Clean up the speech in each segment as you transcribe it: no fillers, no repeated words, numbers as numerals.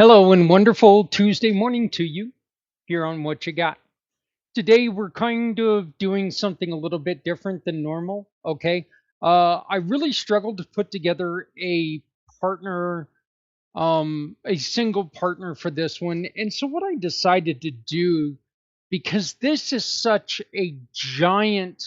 Hello and wonderful Tuesday morning to you here on What You Got. Today we're kind of doing something a little bit different than normal. Okay. I really struggled to put together a partner, a single partner for this one. And so what I decided to do, because this is such a giant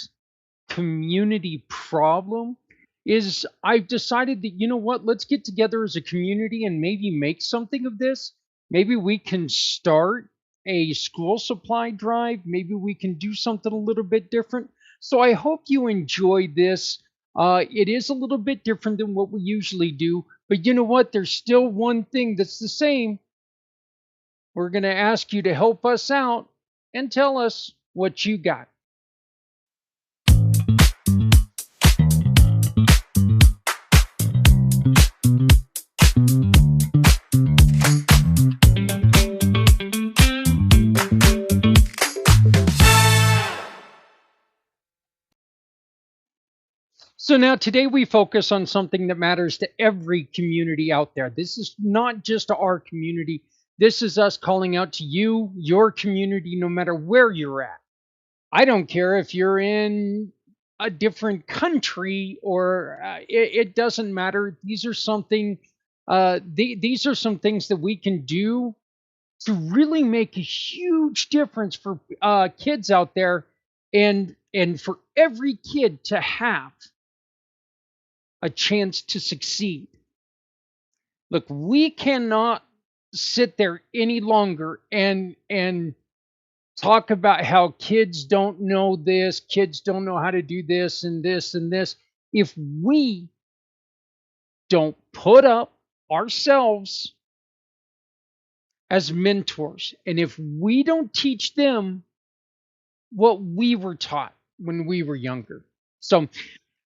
community problem, is I've decided that, you know what, let's get together as a community and maybe make something of this. Maybe we can start a school supply drive. Maybe we can do something a little bit different. So I hope you enjoy this. It is a little bit different than what we usually do, but you know what? There's still one thing that's the same. We're going to ask you to help us out and tell us what you got. So now today we focus on something that matters to every community out there. This is not just our community. This is us calling out to you, your community, no matter where you're at. I don't care if you're in a different country or it doesn't matter. These are some things that we can do to really make a huge difference for kids out there, and for every kid to have a chance to succeed. Look, we cannot sit there any longer and talk about how kids don't know this, kids don't know how to do this and this and this. If we don't put up ourselves as mentors, and if we don't teach them what we were taught when we were younger. So,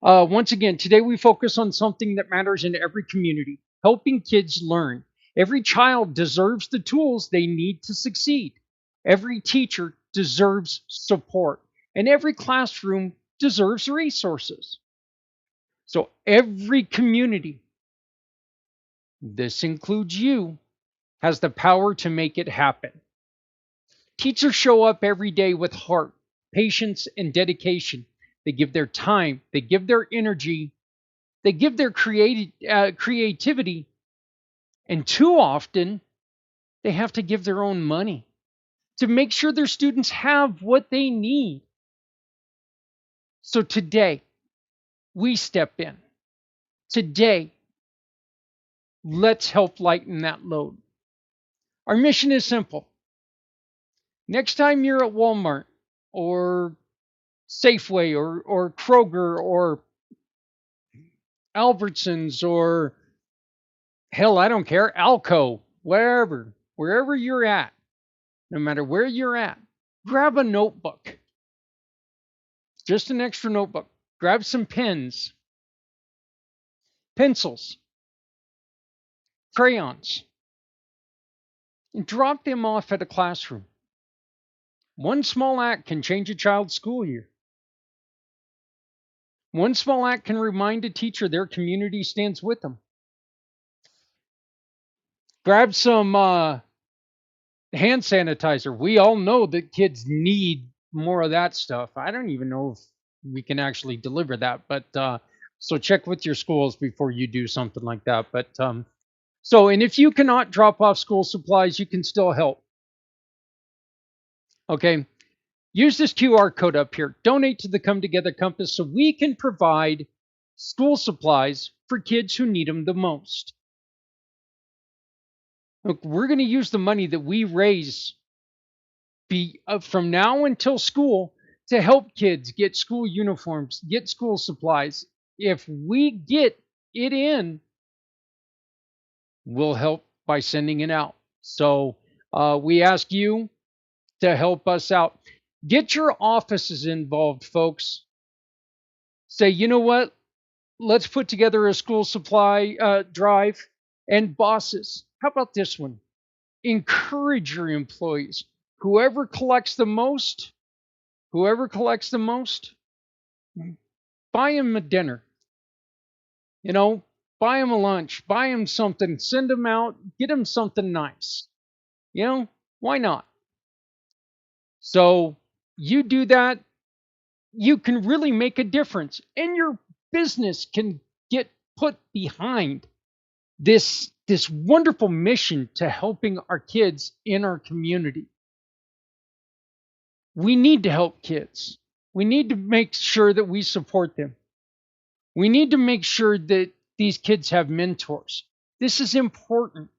once again, today we focus on something that matters in every community, helping kids learn. Every child deserves the tools they need to succeed. Every teacher deserves support. And every classroom deserves resources. So every community, this includes you, has the power to make it happen. Teachers show up every day with heart, patience, and dedication. They give their time, they give their energy, they give their creativity, and too often they have to give their own money to make sure their students have what they need. So today, we step in. Today, let's help lighten that load. Our mission is simple. Next time you're at Walmart or Safeway or Kroger or Albertsons or hell, I don't care, Alco, wherever you're at, no matter where you're at, grab a notebook, just an extra notebook. Grab some pens, pencils, crayons, and drop them off at a classroom. One small act can change a child's school year. One small act can remind a teacher their community stands with them. Grab some hand sanitizer. We all know that kids need more of that stuff. I don't even know if we can actually deliver that, but so check with your schools before you do something like that. But and if you cannot drop off school supplies, you can still help. Okay. Use this QR code up here. Donate to the Come Together Compass so we can provide school supplies for kids who need them the most. Look, we're going to use the money that we raise from now until school to help kids get school uniforms, get school supplies. If we get it in, we'll help by sending it out. So we ask you to help us out. Get your offices involved, folks. Say, you know what? Let's put together a school supply drive. And bosses, how about this one? Encourage your employees. Whoever collects the most, whoever collects the most, buy them a dinner. You know, buy them a lunch, buy them something, send them out, get them something nice. Why not? So you do that, you can really make a difference, and your business can get put behind this wonderful mission to helping our kids in our community. We need to help kids. We need to make sure that we support them. We need to make sure that these kids have mentors. This is important.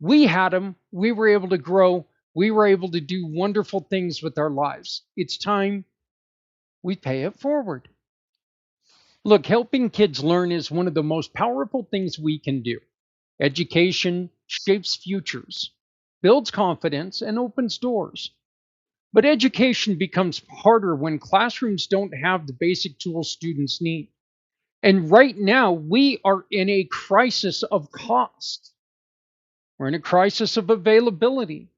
We had them. We were able to grow. We were able to do wonderful things with our lives. It's time we pay it forward. Look, helping kids learn is one of the most powerful things we can do. Education shapes futures, builds confidence, and opens doors. But education becomes harder when classrooms don't have the basic tools students need. And right now, we are in a crisis of cost. We're in a crisis of availability.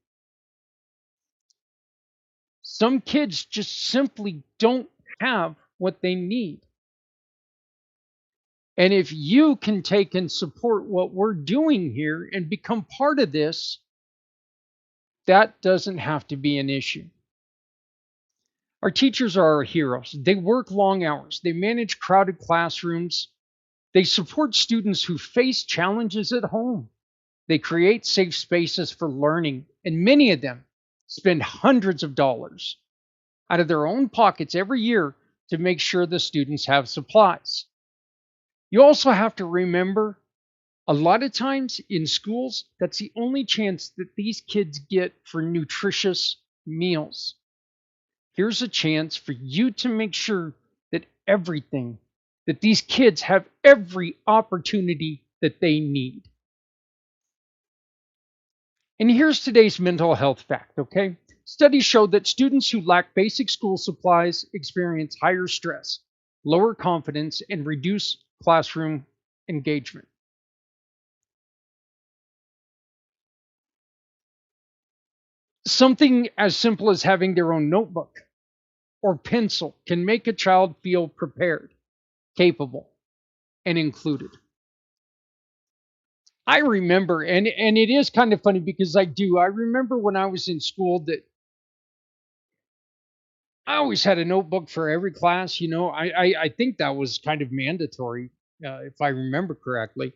Some kids just simply don't have what they need. And if you can take and support what we're doing here and become part of this, that doesn't have to be an issue. Our teachers are our heroes. They work long hours. They manage crowded classrooms. They support students who face challenges at home. They create safe spaces for learning, and many of them spend hundreds of dollars out of their own pockets every year to make sure the students have supplies. You also have to remember, a lot of times in schools, that's the only chance that these kids get for nutritious meals. Here's a chance for you to make sure that these kids have every opportunity that they need. And here's today's mental health fact, okay? Studies show that students who lack basic school supplies experience higher stress, lower confidence, and reduce classroom engagement. Something as simple as having their own notebook or pencil can make a child feel prepared, capable, and included. I remember, and it is kind of funny because I remember when I was in school that I always had a notebook for every class. I think that was kind of mandatory, if I remember correctly.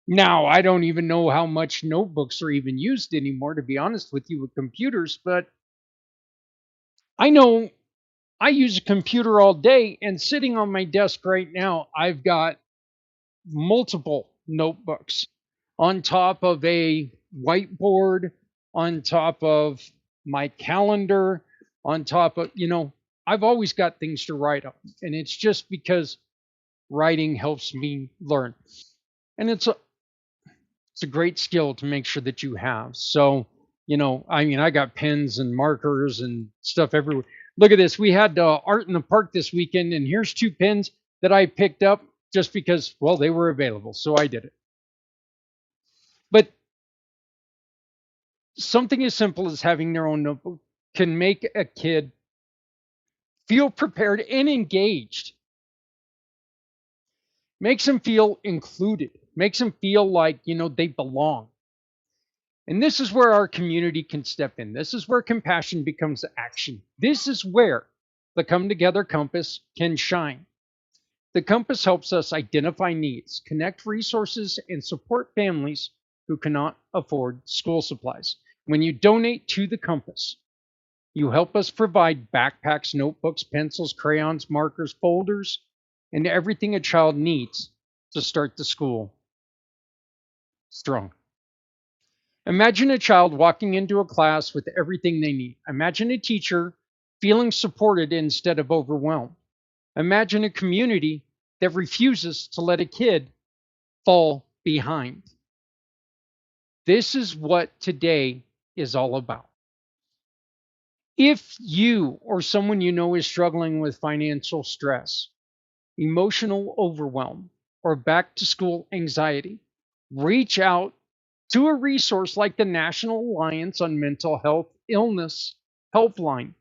Now, I don't even know how much notebooks are even used anymore, to be honest with you, with computers, but I know I use a computer all day, and sitting on my desk right now, I've got multiple notebooks on top of a whiteboard, on top of my calendar, on top of, I've always got things to write on. And it's just because writing helps me learn. And it's a great skill to make sure that you have. So, I got pens and markers and stuff everywhere. Look at this. We had art in the park this weekend, and here's 2 pens that I picked up just because, well, they were available. So I did it. But something as simple as having their own notebook can make a kid feel prepared and engaged. Makes them feel included. Makes them feel like, they belong. And this is where our community can step in. This is where compassion becomes action. This is where the Come Together Compass can shine. The Compass helps us identify needs, connect resources, and support families who cannot afford school supplies. When you donate to the Compass, you help us provide backpacks, notebooks, pencils, crayons, markers, folders, and everything a child needs to start the school strong. Imagine a child walking into a class with everything they need. Imagine a teacher feeling supported instead of overwhelmed. Imagine a community that refuses to let a kid fall behind. This is what today is all about. If you or someone you know is struggling with financial stress, emotional overwhelm, or back to school anxiety, reach out to a resource like the National Alliance on Mental Health Illness Helpline.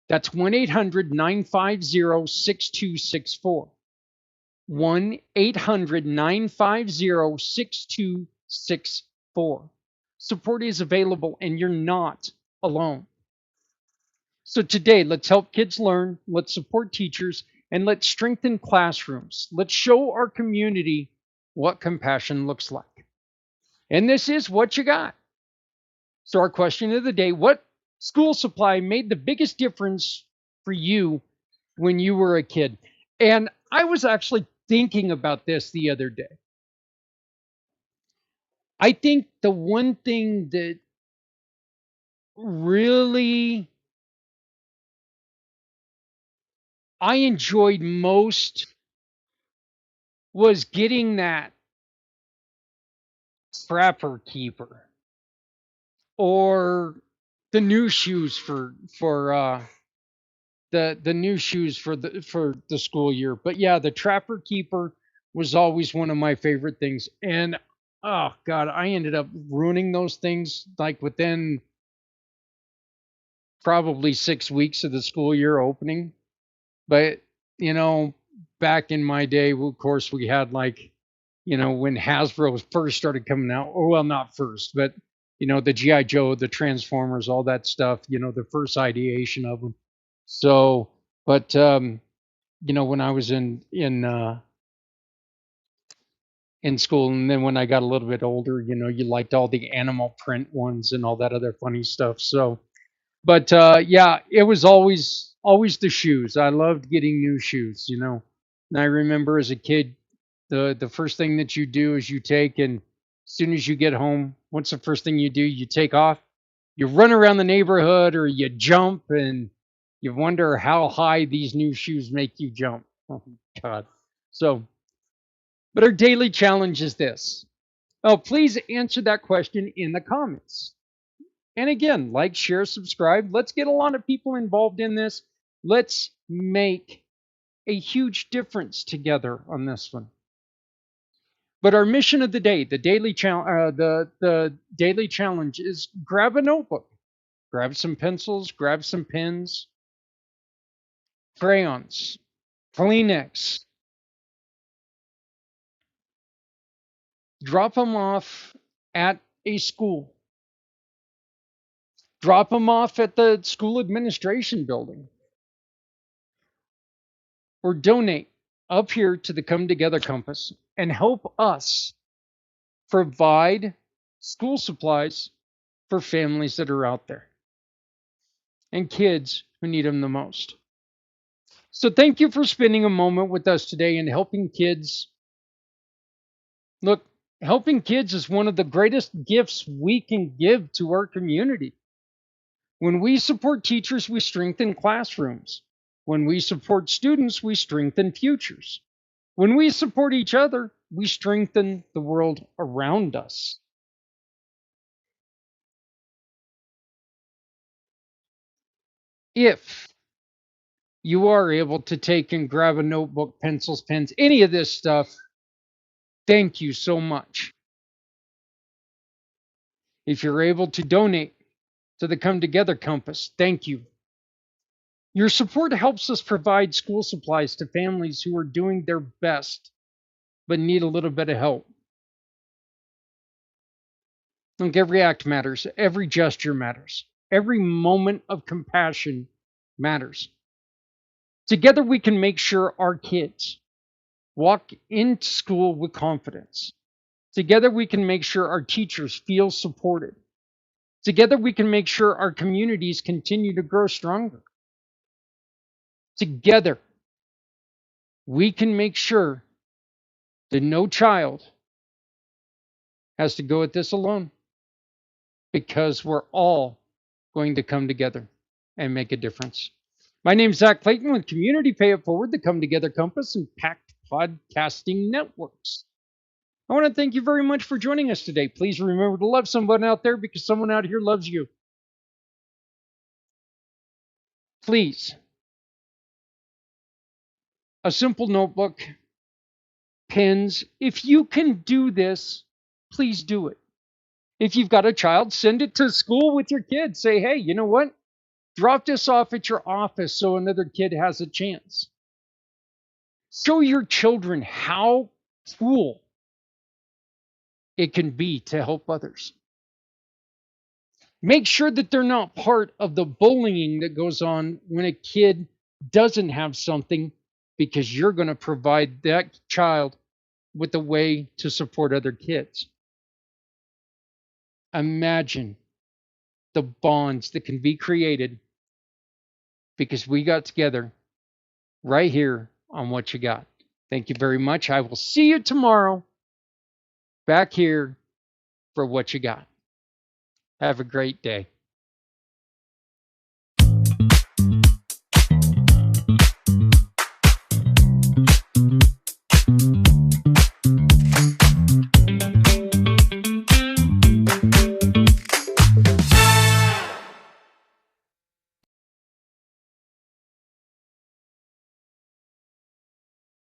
That's 1-800-950-6264. 1-800-950-6264. Support is available and you're not alone. So today, let's help kids learn, let's support teachers, and let's strengthen classrooms. Let's show our community what compassion looks like. And this is What You Got. So our question of the day, what school supply made the biggest difference for you when you were a kid? And I was actually thinking about this the other day. I think the one thing that really I enjoyed most was getting that Trapper Keeper or the new shoes for the new shoes for the school year. But yeah, the Trapper Keeper was always one of my favorite things. And oh god, I ended up ruining those things like within probably 6 weeks of the school year opening. But you know, back in my day, of course, we had like, when Hasbro first started coming out, or well, not first, but the GI Joe, the Transformers, all that stuff. The first ideation of them. So, but when I was in school, and then when I got a little bit older, you liked all the animal print ones and all that other funny stuff. So, but yeah, it was always the shoes. I loved getting new shoes. And I remember as a kid, the first thing that you do is you take, and as soon as you get home, what's the first thing you do? You take off, you run around the neighborhood, or you jump, and you wonder how high these new shoes make you jump. Oh God! So, but our daily challenge is this. Oh, please answer that question in the comments. And again, like, share, subscribe. Let's get a lot of people involved in this. Let's make a huge difference together on this one. But our mission of the day, the daily challenge is grab a notebook, grab some pencils, grab some pens, crayons, Kleenex, drop them off at a school, drop them off at the school administration building, or donate up here to the Come Together Compass and help us provide school supplies for families that are out there and kids who need them the most. So thank you for spending a moment with us today and helping kids. Look, helping kids is one of the greatest gifts we can give to our community. When we support teachers, we strengthen classrooms. When we support students, we strengthen futures. When we support each other, we strengthen the world around us. If you are able to take and grab a notebook, pencils, pens, any of this stuff, thank you so much. If you're able to donate to the Come Together Compass, thank you. Your support helps us provide school supplies to families who are doing their best but need a little bit of help. Look, every act matters, every gesture matters, every moment of compassion matters. Together, we can make sure our kids walk into school with confidence. Together, we can make sure our teachers feel supported. Together, we can make sure our communities continue to grow stronger. Together, we can make sure that no child has to go at this alone, because we're all going to come together and make a difference. My name is Zach Clayton with Community Pay It Forward, the Come Together Compass, and Pact Podcasting Networks. I want to thank you very much for joining us today. Please remember to love someone out there, because someone out here loves you. Please, a simple notebook, pens. If you can do this, please do it. If you've got a child, send it to school with your kids. Say, hey, you know what? Drop this off at your office so another kid has a chance. Show your children how cool it can be to help others. Make sure that they're not part of the bullying that goes on when a kid doesn't have something, because you're going to provide that child with a way to support other kids. Imagine the bonds that can be created because we got together right here on What You Got. Thank you very much. I will see you tomorrow back here for What You Got. Have a great day.